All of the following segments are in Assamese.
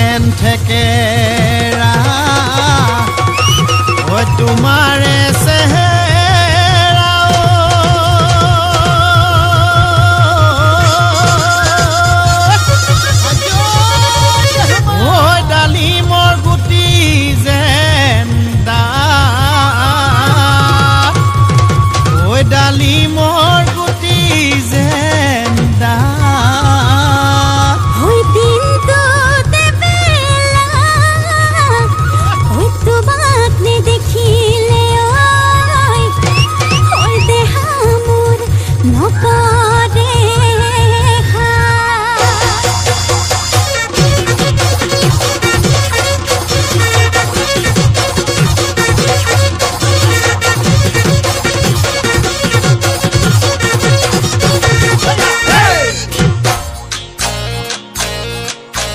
যেন থেকেৰা ঐ তোমাৰে চেহেৰা ঐ ডালিমৰ গুটি যেন ডাঠ ঐ ডালিমৰ গুটি যেন ডাঠ ঐ দিনটো দেবেলা ঐ তোমাক নেদেখিলে ঐ দেহা মোৰ নকৰে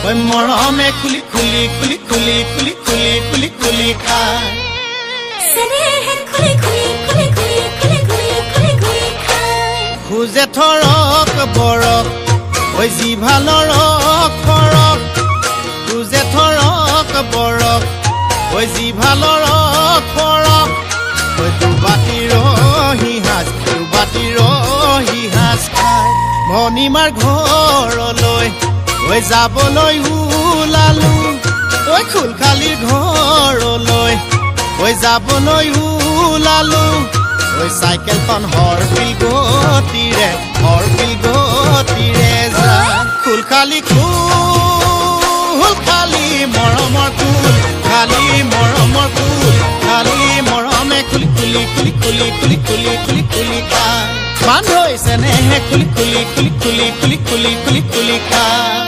ঐ মৰমে খুলি খুলি খুলি খুলি খুলি খুলি খুলি খুলি খায় চেনেহে খুলি খুলি খুলি খুলি খুলি খুলি খুলি খুলি খায় খুজে থৰক বৰক ঐ জিভালৰ খৰক খুজে থৰক বৰক ঐ জিভালৰ খৰক ঐ দুবাটিৰ সিহাজ খায় ভনীমাৰ ঘৰলৈ ঐ যাবলৈ ওলালো ঐ খুলখালিৰ ঘৰলৈ ঐ যাবলৈ ওলালো ঐ চাইকেলখন হৰপিল গতিৰে যা খুলখালি খালি মৰমৰ ফুল খালি মৰমৰ ফুল খালি মৰমে খুলি খুলি খুলি খুলি খুলি খুলি খুলি খুলি খায় মান হৈছে নেহে খুলি খুলি খুলি খুলি খুলি খুলি খুলি খুলি খায়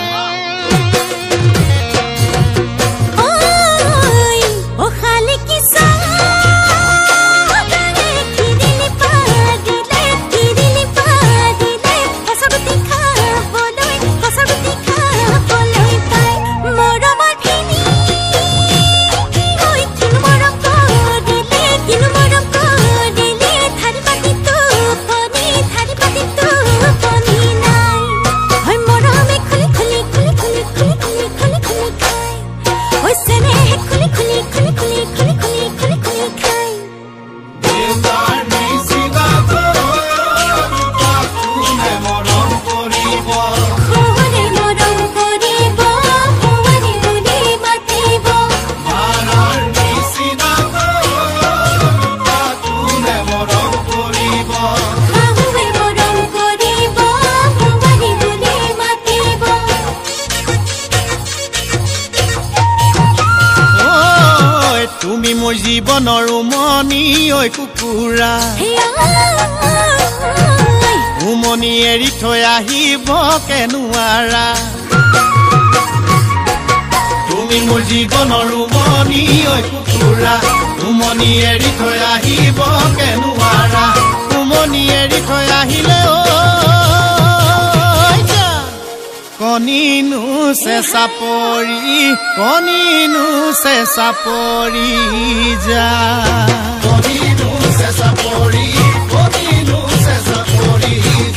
তুমি মোৰ জীৱনৰ উমনি ঐ কুকুৰা উমনি এৰি থৈ আহিব কেনুৱাৰা তুমি মোৰ জীৱনৰ উমনি ঐ কুকুৰা উমনি এৰি থৈ আহিব কেনুৱাৰা উমনি এৰি থৈ আহিলে কণিনো চেঁচা পৰি যা কণিনো চেঁচা পৰি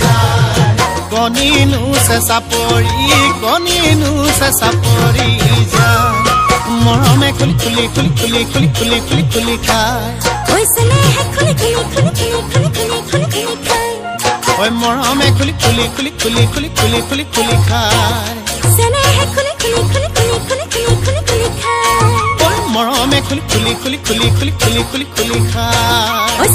যা কণিনো চেঁচা পৰি যা মৰমে খুলি খুলি খুলি খুলি খুলি খুলি খুলি খুলি খায় ঐ মৰমে খুলি খুলি খুলি খুলি খুলি খুলি খুলি খুলি খায় মৰমে খুলি খুলি খুলি খুলি খুলি খুলি খুলি খুলি খায়